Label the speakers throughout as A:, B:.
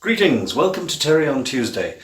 A: Greetings, welcome to Terry on Tuesday.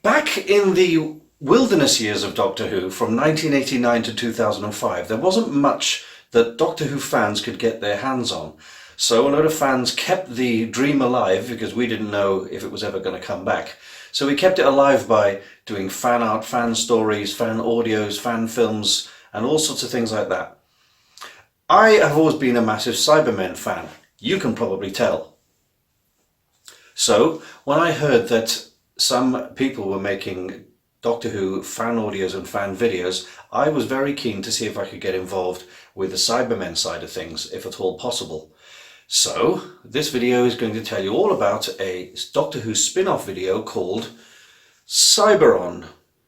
A: Back in the wilderness years of Doctor Who, from 1989 to 2005, there wasn't much that Doctor Who fans could get their hands on. So a lot of fans kept the dream alive because we didn't know if it was ever going to come back. So we kept it alive by doing fan art, fan stories, fan audios, fan films, and all sorts of things like that. I have always been a massive Cybermen fan. You can probably tell. So, when I heard that some people were making Doctor Who fan audios and fan videos, I was very keen to see if I could get involved with the Cybermen side of things, if at all possible. So, this video is going to tell you all about a Doctor Who spin-off video called Cyberon,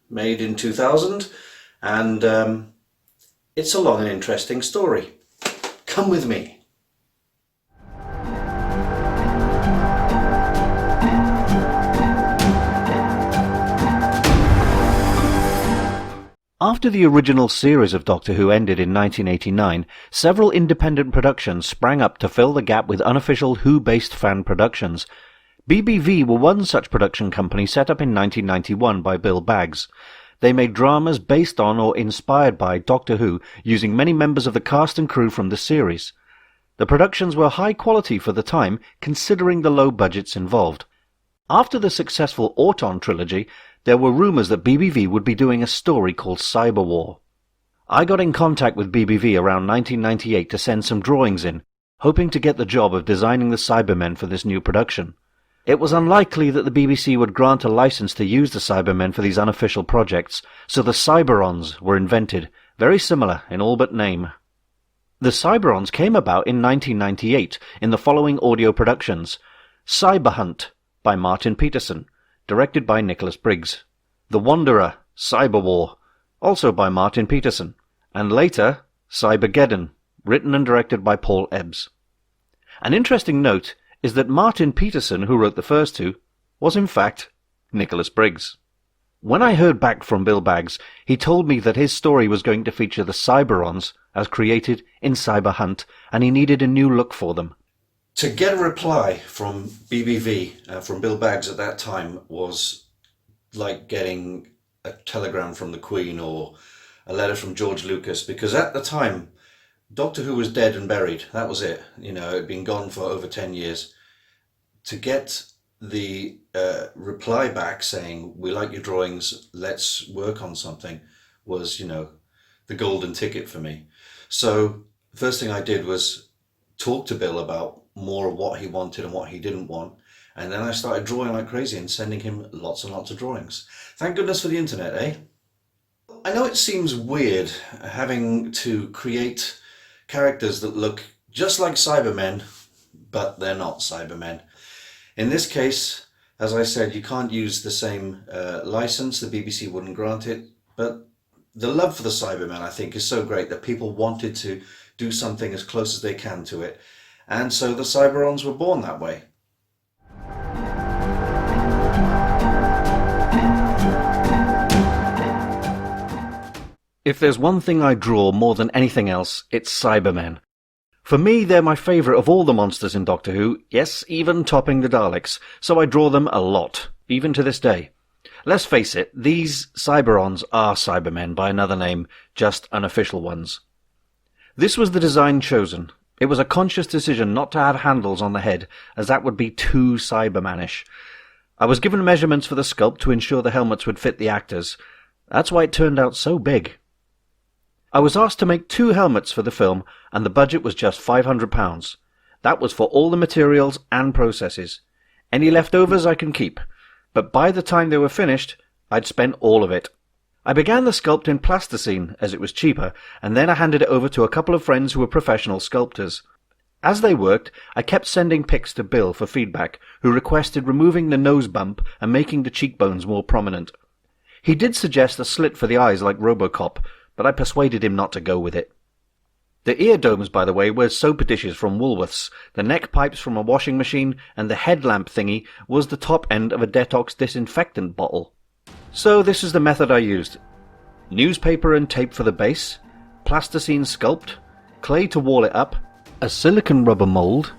A: made in 2000, and it's a long and interesting story. Come with me. After the original series of Doctor Who ended in 1989, several independent productions sprang up to fill the gap with unofficial Who-based fan productions. BBV were one such production company set up in 1991 by Bill Baggs. They made dramas based on or inspired by Doctor Who, using many members of the cast and crew from the series. The productions were high quality for the time, considering the low budgets involved. After the successful Auton trilogy, there were rumours that BBV would be doing a story called Cyber War. I got in contact with BBV around 1998 to send some drawings in, hoping to get the job of designing the Cybermen for this new production. It was unlikely that the BBC would grant a licence to use the Cybermen for these unofficial projects, so the Cyberons were invented, very similar in all but name. The Cyberons came about in 1998 in the following audio productions: Cyber Hunt by Martin Peterson, directed by Nicholas Briggs; The Wanderer, Cyber War, also by Martin Peterson; and later, Cybergeddon, written and directed by Paul Ebbs. An interesting note is that Martin Peterson, who wrote the first two, was in fact Nicholas Briggs. When I heard back from Bill Baggs, he told me that his story was going to feature the Cyberons as created in Cyber Hunt, and he needed a new look for them. To get a reply from BBV, from Bill Baggs at that time, was like getting a telegram from the Queen or a letter from George Lucas, because at the time, Doctor Who was dead and buried. That was it. You know, it had been gone for over 10 years. To get the reply back saying, "We like your drawings, let's work on something," was, the golden ticket for me. So the first thing I did was talk to Bill about more of what he wanted and what he didn't want, and then I started drawing like crazy and sending him lots and lots of drawings. Thank goodness for the internet, eh? I know it seems weird having to create characters that look just like Cybermen, but they're not Cybermen. In this case, as I said, you can't use the same license. The BBC wouldn't grant it, but the love for the Cybermen, I think, is so great that people wanted to do something as close as they can to it. And so the Cyberons were born that way. If there's one thing I draw more than anything else, it's Cybermen. For me, they're my favourite of all the monsters in Doctor Who, yes, even topping the Daleks, so I draw them a lot, even to this day. Let's face it, these Cyberons are Cybermen by another name, just unofficial ones. This was the design chosen. It was a conscious decision not to have handles on the head, as that would be too Cybermanish. I was given measurements for the sculpt to ensure the helmets would fit the actors. That's why it turned out so big. I was asked to make 2 helmets for the film, and the budget was just £500. That was for all the materials and processes. Any leftovers I can keep, but by the time they were finished, I'd spent all of it. I began the sculpt in plasticine, as it was cheaper, and then I handed it over to a couple of friends who were professional sculptors. As they worked, I kept sending pics to Bill for feedback, who requested removing the nose bump and making the cheekbones more prominent. He did suggest a slit for the eyes like RoboCop, but I persuaded him not to go with it. The ear domes, by the way, were soap dishes from Woolworths, the neck pipes from a washing machine, and the headlamp thingy was the top end of a Detox disinfectant bottle. So this is the method I used. Newspaper and tape for the base, plasticine sculpt, clay to wall it up, a silicone rubber mould,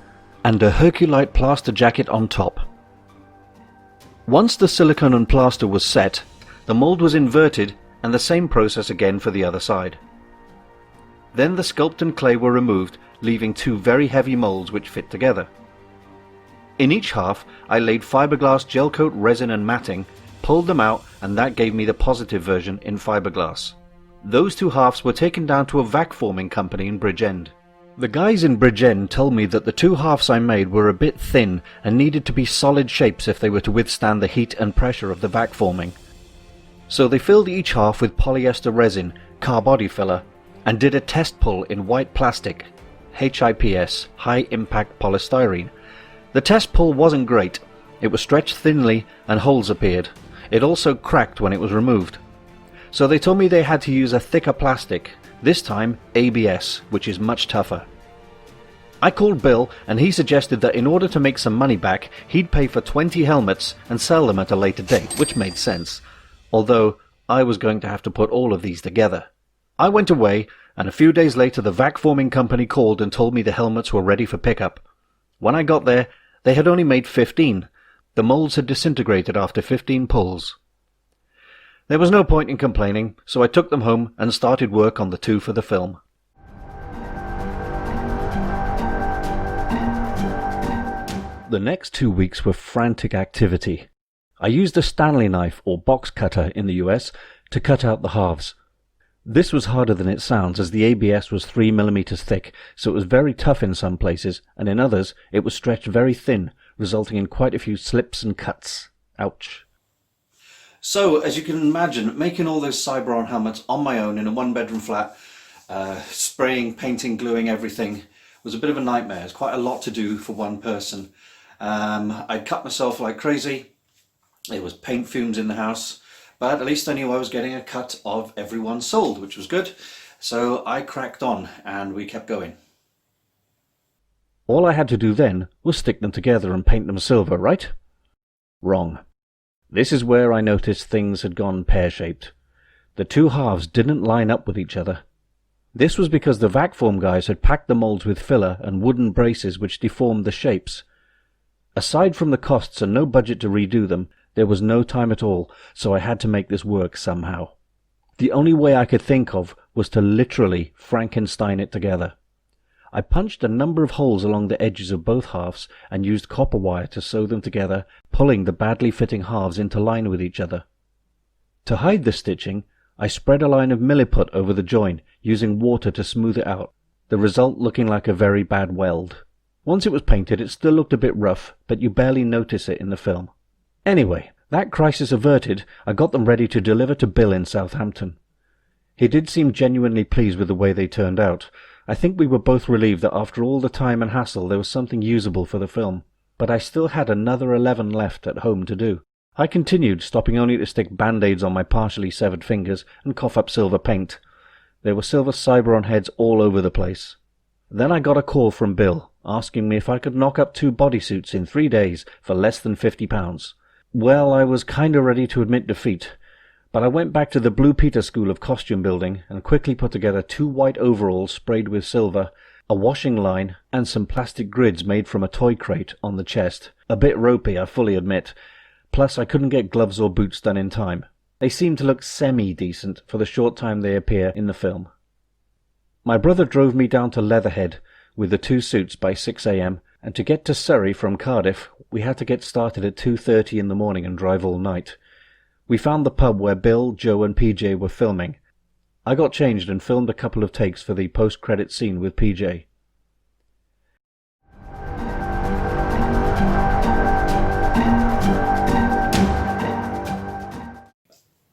A: and a Herculite plaster jacket on top. Once the silicone and plaster was set, the mold was inverted and the same process again for the other side. Then the sculpt and clay were removed, leaving two very heavy molds which fit together. In each half I laid fiberglass gel coat resin and matting, pulled them out, and that gave me the positive version in fiberglass. Those two halves were taken down to a vac forming company in Bridgend. The guys in Bridgend told me that the two halves I made were a bit thin and needed to be solid shapes if they were to withstand the heat and pressure of the vac forming. So they filled each half with polyester resin, car body filler, and did a test pull in white plastic, HIPS, high impact polystyrene. The test pull wasn't great. It was stretched thinly and holes appeared. It also cracked when it was removed. So they told me they had to use a thicker plastic, this time ABS, which is much tougher. I called Bill and he suggested that in order to make some money back, he'd pay for 20 helmets and sell them at a later date, which made sense, although I was going to have to put all of these together. I went away, and a few days later the vac forming company called and told me the helmets were ready for pickup. When I got there, they had only made 15. The molds had disintegrated after 15 pulls. There was no point in complaining, so I took them home and started work on the two for the film. The next 2 weeks were frantic activity. I used a Stanley knife, or box cutter in the US, to cut out the halves. This was harder than it sounds, as the ABS was 3 millimeters thick, so it was very tough in some places, and in others it was stretched very thin, resulting in quite a few slips and cuts. Ouch. So, as you can imagine, making all those Cyberon helmets on my own in a one-bedroom flat, spraying, painting, gluing everything, was a bit of a nightmare. It's quite a lot to do for one person. I'd cut myself like crazy. There was paint fumes in the house. But at least I knew I was getting a cut of every one sold, which was good. So I cracked on and we kept going. All I had to do then was stick them together and paint them silver, right? Wrong. This is where I noticed things had gone pear-shaped. The two halves didn't line up with each other. This was because the vac form guys had packed the molds with filler and wooden braces which deformed the shapes. Aside from the costs and no budget to redo them, there was no time at all, so I had to make this work somehow. The only way I could think of was to literally Frankenstein it together. I punched a number of holes along the edges of both halves and used copper wire to sew them together, pulling the badly fitting halves into line with each other. To hide the stitching, I spread a line of milliput over the join, using water to smooth it out, the result looking like a very bad weld. Once it was painted, it still looked a bit rough, but you barely notice it in the film. Anyway, that crisis averted, I got them ready to deliver to Bill in Southampton. He did seem genuinely pleased with the way they turned out. I think we were both relieved that after all the time and hassle there was something usable for the film, but I still had another 11 left at home to do. I continued, stopping only to stick band-aids on my partially severed fingers and cough up silver paint. There were silver Cyberon heads all over the place. Then I got a call from Bill, asking me if I could knock up 2 bodysuits in 3 days for less than £50. Well, I was kinda ready to admit defeat, but I went back to the Blue Peter School of costume building and quickly put together 2 white overalls sprayed with silver, a washing line, and some plastic grids made from a toy crate on the chest. A bit ropey, I fully admit. Plus, I couldn't get gloves or boots done in time. They seem to look semi-decent for the short time they appear in the film. My brother drove me down to Leatherhead with the 2 suits by 6 a.m, and to get to Surrey from Cardiff, we had to get started at 2:30 in the morning and drive all night. We found the pub where Bill, Joe and PJ were filming. I got changed and filmed a couple of takes for the post-credit scene with PJ.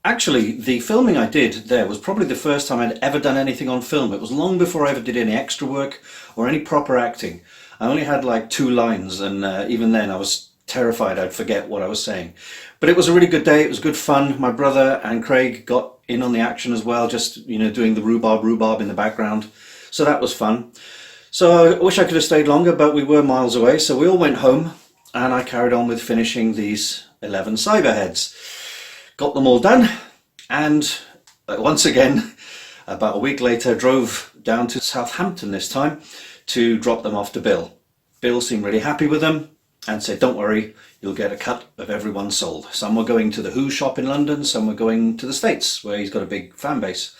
A: Actually, the filming I did there was probably the first time I'd ever done anything on film. It was long before I ever did any extra work or any proper acting. I only had like 2 lines, and even then I was terrified I'd forget what I was saying. But it was a really good day. It was good fun. My brother and Craig got in on the action as well, just, you know, doing the rhubarb in the background. So that was fun. So I wish I could have stayed longer, but we were miles away. So we all went home and I carried on with finishing these 11 cyberheads. Got them all done, and once again, about a week later, drove down to Southampton this time to drop them off to Bill. Bill seemed really happy with them, and said, don't worry, you'll get a cut of every one sold. Some were going to the Who shop in London, some were going to the States, where he's got a big fan base.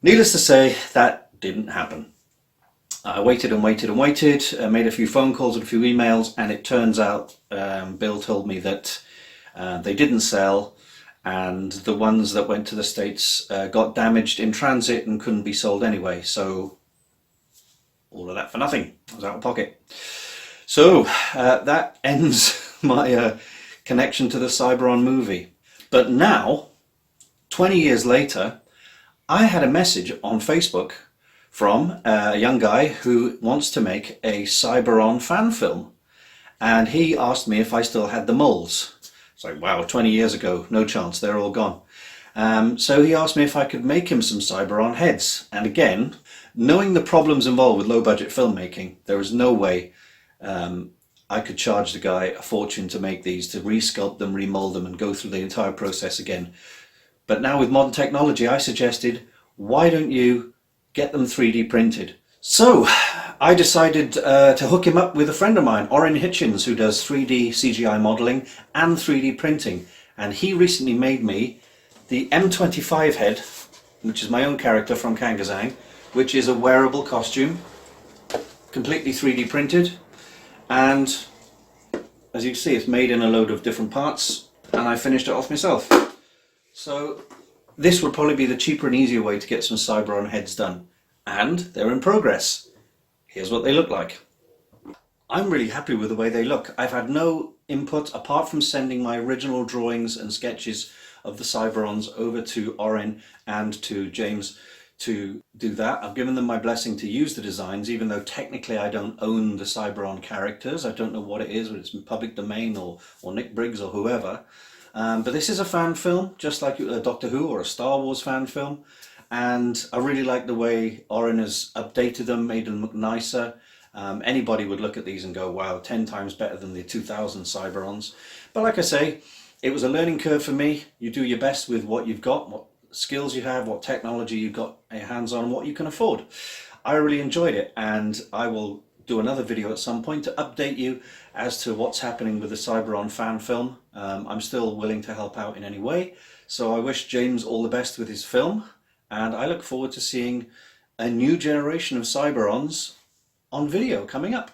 A: Needless to say, that didn't happen. I waited and waited and waited, made a few phone calls and a few emails, and it turns out Bill told me that they didn't sell, and the ones that went to the States got damaged in transit and couldn't be sold anyway. So all of that for nothing. I was out of pocket. So that ends my connection to the Cyberon movie. But now, 20 years later, I had a message on Facebook from a young guy who wants to make a Cyberon fan film. And he asked me if I still had the molds. It's like, wow, 20 years ago, no chance, they're all gone. So he asked me if I could make him some Cyberon heads. And again, knowing the problems involved with low budget filmmaking, there was no way I could charge the guy a fortune to make these, to resculpt them, remold them, and go through the entire process again. But now with modern technology, I suggested, why don't you get them 3D printed? So I decided to hook him up with a friend of mine, Orrin Hitchens, who does 3D CGI modeling and 3D printing. And he recently made me the M25 head, which is my own character from Kangazang, which is a wearable costume, completely 3D printed. And as you can see, it's made in a load of different parts, and I finished it off myself. So this would probably be the cheaper and easier way to get some Cyberon heads done. And they're in progress. Here's what they look like. I'm really happy with the way they look. I've had no input apart from sending my original drawings and sketches of the Cyberons over to Orrin and to James to do that. I've given them my blessing to use the designs, even though technically I don't own the Cyberon characters. I don't know what it is, whether it's in public domain or Nick Briggs or whoever. But this is a fan film, just like a Doctor Who or a Star Wars fan film. And I really like the way Orrin has updated them, made them look nicer. Anybody would look at these and go, wow, 10 times better than the 2000 Cyberons. But like I say, it was a learning curve for me. You do your best with what you've got, what skills you have, what technology you've got your hands on, and what you can afford. I really enjoyed it, and I will do another video at some point to update you as to what's happening with the Cyberon fan film. I'm still willing to help out in any way, so I wish James all the best with his film, and I look forward to seeing a new generation of Cyberons on video coming up.